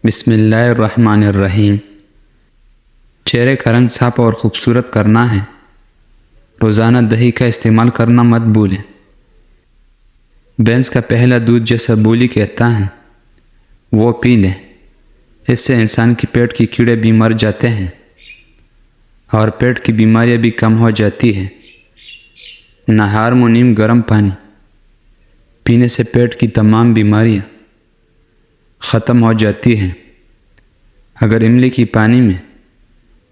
بسم اللہ الرحمن الرحیم۔ چہرے کا رنگ صاف اور خوبصورت کرنا ہے۔ روزانہ دہی کا استعمال کرنا مت بھولیں۔ بھینس کا پہلا دودھ جیسا بولی کہتا ہے وہ پی لیں۔ اس سے انسان کی پیٹ کی کیڑے بھی مر جاتے ہیں اور پیٹ کی بیماریاں بھی کم ہو جاتی ہیں۔ نہار منیم گرم پانی پینے سے پیٹ کی تمام بیماریاں ختم ہو جاتی ہیں۔ اگر املی کی پانی میں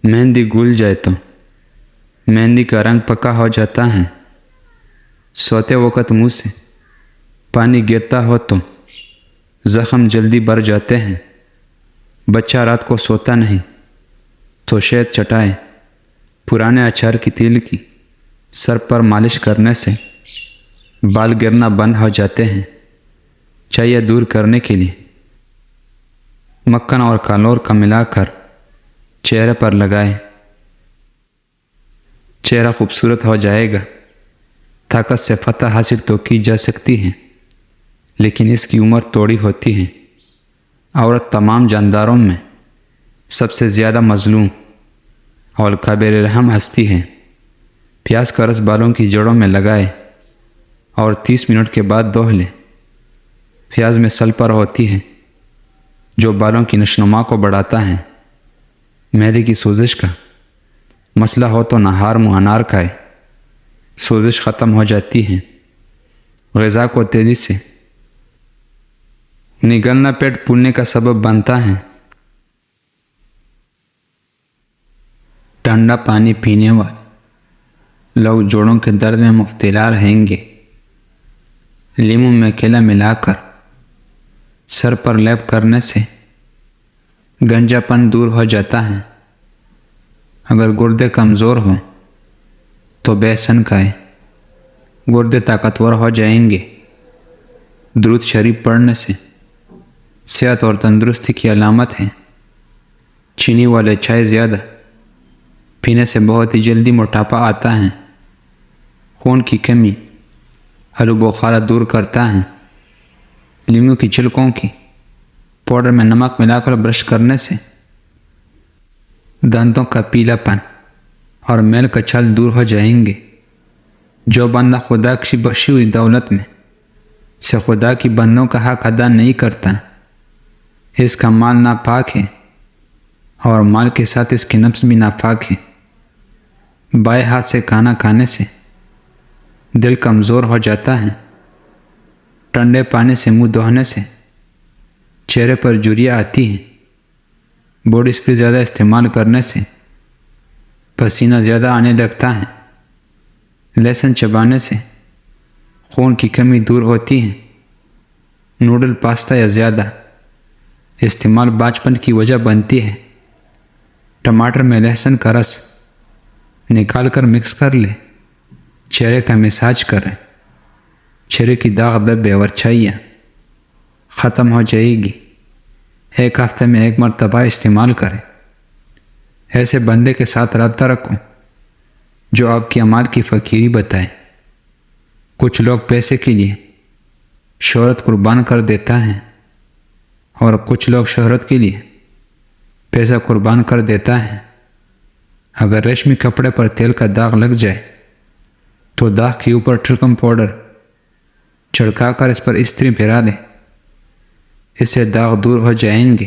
مہندی گھل جائے تو مہندی کا رنگ پکا ہو جاتا ہے۔ سوتے وقت منہ سے پانی گرتا ہو تو زخم جلدی بھر جاتے ہیں۔ بچہ رات کو سوتا نہیں تو شہد چٹائے۔ پرانے اچار کی تیل کی سر پر مالش کرنے سے بال گرنا بند ہو جاتے ہیں۔ چاہیے دور کرنے کے لیے مکھن اور کالور کا ملا کر چہرے پر لگائیں۔ چہرہ خوبصورت ہو جائے گا۔ طاقت سے فتح حاصل تو کی جا سکتی ہے لیکن اس کی عمر تھوڑی ہوتی ہے۔ عورت تمام جانداروں میں سب سے زیادہ مظلوم اور قابل رحم ہستی ہے۔ پیاز کا رس بالوں کی جڑوں میں لگائے اور 30 منٹ کے بعد دھو لیں۔ پیاز میں سلفر ہوتی ہے جو بالوں کی نشوونما کو بڑھاتا ہے۔ معدے کی سوزش کا مسئلہ ہو تو نہار منہ انار کھائے، سوزش ختم ہو جاتی ہے۔ غذا کو تیزی سے نگلنا پیٹ پھولنے کا سبب بنتا ہے۔ ٹھنڈا پانی پینے والے لوگ جوڑوں کے درد میں مبتلا رہیں گے۔ لیمو میں کیلا ملا کر سر پر لیپ کرنے سے گنجا پن دور ہو جاتا ہے۔ اگر گردے کمزور ہوں تو بیسن کھائیں، گردے طاقتور ہو جائیں گے۔ درود شریف پڑھنے سے صحت اور تندرستی کی علامت ہے۔ چینی والے چائے زیادہ پینے سے بہت ہی جلدی موٹاپا آتا ہے۔ خون کی کمی آلو بخارا دور کرتا ہے۔ لیمو کی چھلکوں کی پاؤڈر میں نمک ملا کر برش کرنے سے دانتوں کا پیلا پن اور میل کا چھال دور ہو جائیں گے۔ جو بندہ خدا کی بخشی ہوئی دولت میں سے خدا کی بندوں کا حق ادا نہیں کرتا، اس کا مال ناپاک ہے اور مال کے ساتھ اس کی نفس بھی ناپاک ہے۔ بائیں ہاتھ سے کھانا کھانے سے دل کمزور ہو جاتا ہے۔ ٹھنڈے پانی سے منہ دھونے سے چہرے پر جھریاں آتی ہیں۔ باڈی اسپرے زیادہ استعمال کرنے سے پسینہ زیادہ آنے لگتا ہے۔ لہسن چبانے سے خون کی کمی دور ہوتی ہے۔ نوڈل پاستا یا زیادہ استعمال بانجھپن کی وجہ بنتی ہے۔ ٹماٹر میں لہسن کا رس نکال کر مکس کر لیں۔ چہرے کا مساج کریں۔ چہرے کی داغ دھبے اور چھائیاں ختم ہو جائے گی۔ ایک ہفتے میں 1 مرتبہ استعمال کریں۔ ایسے بندے کے ساتھ رابطہ رکھو جو آپ کی اعمال کی فقیری بتائے۔ کچھ لوگ پیسے کے لیے شہرت قربان کر دیتا ہے اور کچھ لوگ شہرت کے لیے پیسہ قربان کر دیتا ہے۔ اگر ریشمی کپڑے پر تیل کا داغ لگ جائے تو داغ کے اوپر ٹلکم پاؤڈر چھڑکا کر اس پر استری پھیرا لیں۔ اس سے داغ دور ہو جائیں گے۔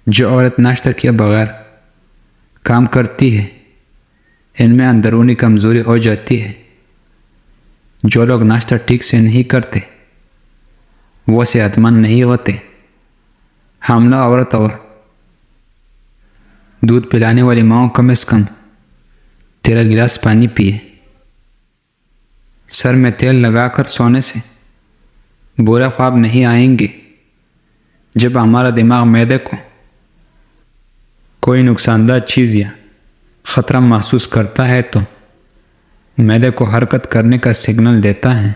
جو عورت ناشتہ کیے بغیر کام کرتی ہے ان میں اندرونی کمزوری ہو جاتی ہے۔ جو لوگ ناشتہ ٹھیک سے نہیں کرتے وہ صحت مند نہیں ہوتے۔ حاملہ عورت اور دودھ پلانے والی ماؤں کم از کم 13 گلاس پانی پیے۔ سر میں تیل لگا کر سونے سے برے خواب نہیں آئیں گے۔ جب ہمارا دماغ معدے کو کوئی نقصان دہ چیز یا خطرہ محسوس کرتا ہے تو معدے کو حرکت کرنے کا سگنل دیتا ہے،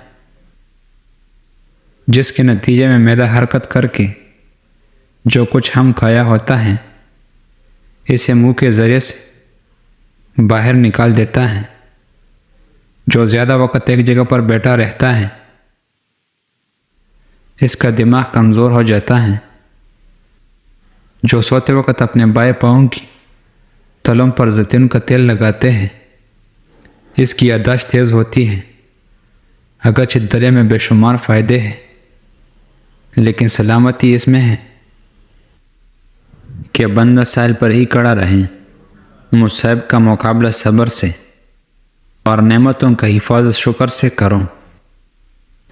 جس کے نتیجے میں معدہ حرکت کر کے جو کچھ ہم کھایا ہوتا ہے اسے منہ کے ذریعے سے باہر نکال دیتا ہے۔ جو زیادہ وقت ایک جگہ پر بیٹھا رہتا ہے اس کا دماغ کمزور ہو جاتا ہے۔ جو سوتے وقت اپنے بائیں پاؤں کی تلوں پر زیتون کا تیل لگاتے ہیں، اس کی یادداشت تیز ہوتی ہے۔ اگرچہ دریا میں بے شمار فائدے ہیں، لیکن سلامتی اس میں ہے کہ بندہ ساحل پر ہی کھڑا رہے، مصائب کا مقابلہ صبر سے اور نعمتوں کا حفاظت شکر سے کرو۔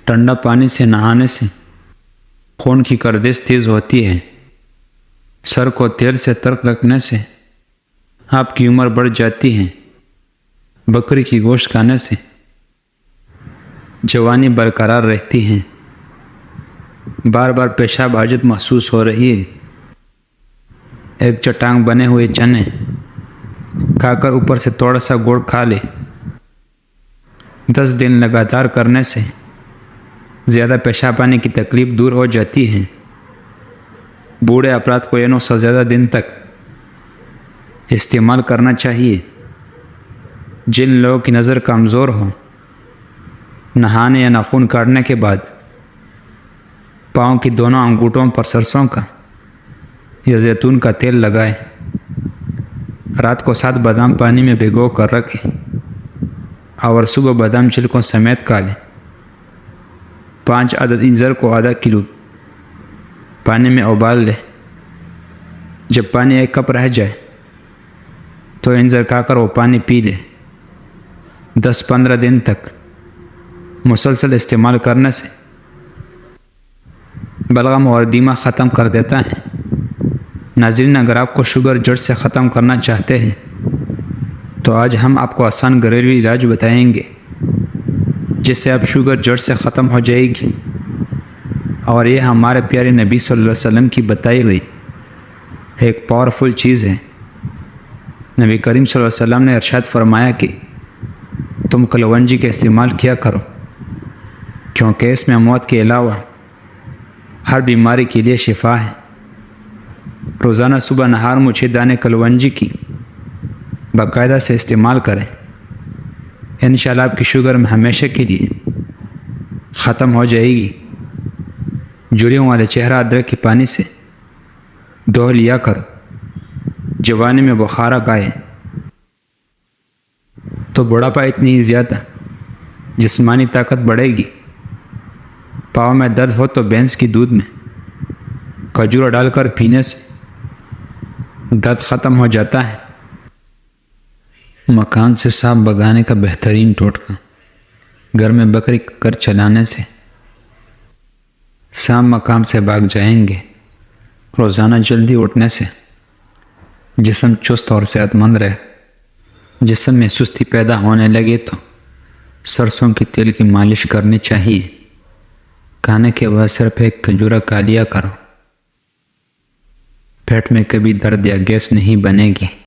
ٹھنڈا پانی سے نہانے سے خون کی گردش تیز ہوتی ہے۔ سر کو تیل سے ترک رکھنے سے آپ کی عمر بڑھ جاتی ہے۔ بکری کی گوشت کھانے سے جوانی برقرار رہتی ہے۔ بار بار پیشاب حاجت محسوس ہو رہی ہے، ایک چٹانگ بنے ہوئے چنے کھا کر اوپر سے تھوڑا سا گڑ کھا لے۔ 10 دن لگاتار کرنے سے زیادہ پیشاب آنے کی تکلیف دور ہو جاتی ہے۔ بوڑھے افراد کو یہ نسخہ زیادہ دن تک استعمال کرنا چاہیے۔ جن لوگوں کی نظر کمزور ہو، نہانے یا ناخن کاٹنے کے بعد پاؤں کی دونوں انگوٹھوں پر سرسوں کا یا زیتون کا تیل لگائیں۔ رات کو 7 بادام پانی میں بھگو کر رکھیں اور صبح بادام چھلکوں سمیت کھا لیں۔ 5 عدد انجیر کو آدھا کلو پانی میں ابال لیں۔ جب پانی 1 کپ رہ جائے تو انجیر کھا کر وہ پانی پی لیں۔ 10-15 دن تک مسلسل استعمال کرنے سے بلغم اور ادیمہ ختم کر دیتا ہے۔ ناظرین، اگر آپ کو شوگر جڑ سے ختم کرنا چاہتے ہیں تو آج ہم آپ کو آسان گھریلو علاج بتائیں گے جس سے آپ شوگر جڑ سے ختم ہو جائے گی، اور یہ ہمارے پیارے نبی صلی اللہ علیہ وسلم کی بتائی ہوئی ایک پاورفل چیز ہے۔ نبی کریم صلی اللہ علیہ وسلم نے ارشاد فرمایا کہ تم کلونجی کا استعمال کیا کرو، کیونکہ اس میں موت کے علاوہ ہر بیماری کے لیے شفا ہے۔ روزانہ صبح نہار مچھے دانے کلونجی کی باقاعدہ سے استعمال کریں۔ انشاءاللہ آپ کی شوگر میں ہمیشہ کے لیے ختم ہو جائے گی۔ جوڑیوں والے چہرہ ادرک کے پانی سے دھو لیا کرو۔ جوانی میں بخارک آئے تو بڑھاپا اتنی ہی زیادہ جسمانی طاقت بڑھے گی۔ پاؤں میں درد ہو تو بھینس کی دودھ میں کھجور ڈال کر پینے سے درد ختم ہو جاتا ہے۔ مکان سے سانپ بھگانے کا بہترین ٹوٹکا، گھر میں بکری کر چلانے سے سانپ مکان سے بھاگ جائیں گے۔ روزانہ جلدی اٹھنے سے جسم چست اور صحت مند رہے۔ جسم میں سستی پیدا ہونے لگے تو سرسوں کے تیل کی مالش کرنی چاہیے۔ کھانے کے بعد صرف ایک کھجورا کھا لیا کرو۔ پیٹ میں کبھی درد یا گیس نہیں بنے گی۔